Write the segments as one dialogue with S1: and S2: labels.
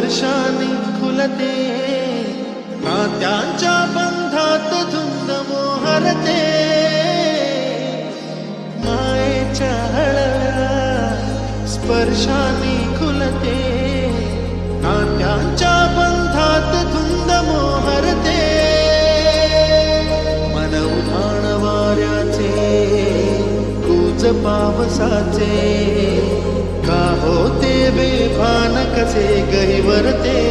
S1: स्पर्शाने खुलते, नात्यांच्या बंधात धुंद मोहरते. मायेच्या हळव्या स्पर्शाने खुलते, नात्यांच्या बंधात धुंद मोहरते. मन उधाण वाऱ्याचे, कूच पावसाचे, का होते बेभान कसे गहिवरते.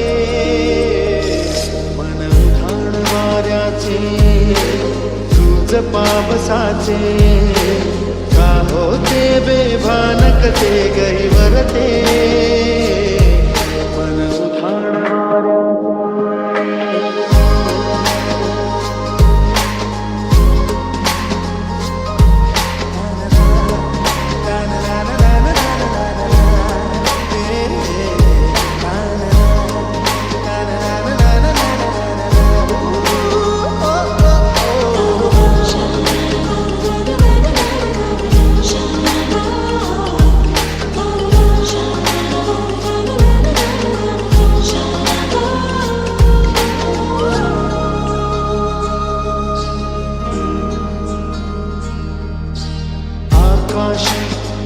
S1: मन उधाण वाऱ्याचे, कूच पावसाचे, का होते बेभान कसे गहिवरते. मन उधाण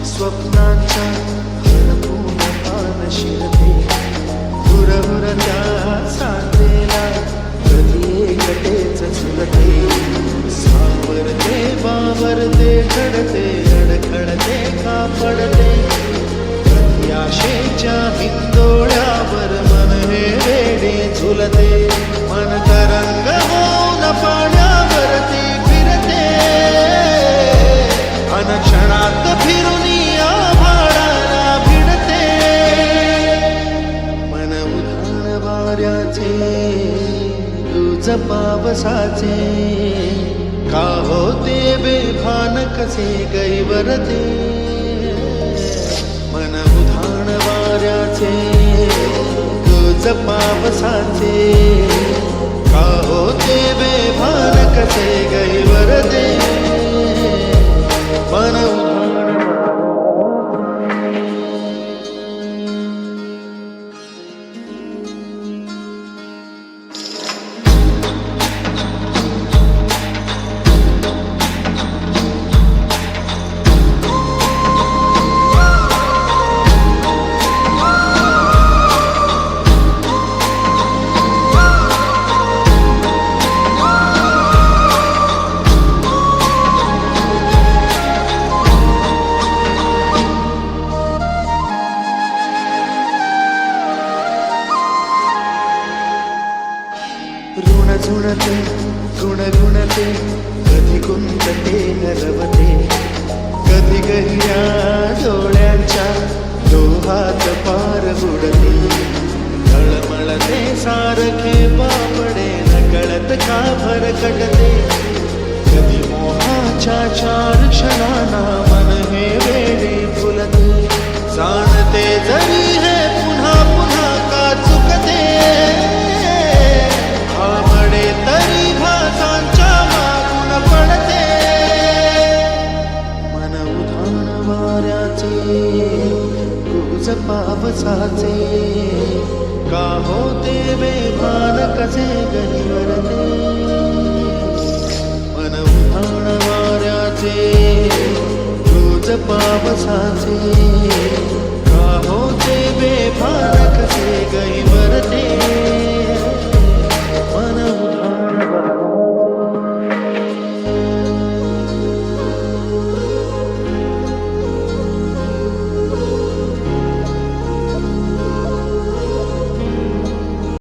S1: स्वप्नांच्या हरपून पान शिरते. हुरहुरत्या सांगेला कधी एकटेच झुलते. सावरते बावरते घडते, अडखडते का पडते. कधी आशेच्या हिंदोळ्यावर मन हे वेडे झुलते. मन तरंग होऊन पाण्यावरती फिरते. अनक्षणात फिरून आभाळाला भिडते. मन उधाण वाऱ्याचे, कूच पावसाचे, का होते बेभान कसे गहिवरते. मन उधाण वाऱ्याचे, कूच पावसाचे, का होते बेभान कसे गहिवरते. मन झुणते गुणगुणते, कधी कुंतते नरवते. कधी गहिऱ्या डोळ्यांच्या डोहात पार बुडते. तळमळते सारखे बापडे, नकळत का भरकटते. कधी मोहाच्या चार क्षणांना मन हे वेडे फुलते. जाणते जरी हे पुन्हा पुन्हा का चुकते. तरी भासांच्या मागून पडते. मन उधाण वाऱ्याचे, कूच पावसाचे, का होते बेभान कसे गहिवरते. मन उधाण वाऱ्याचे, कूच पावसाचे, का होते बेभान कसे गहिवरते.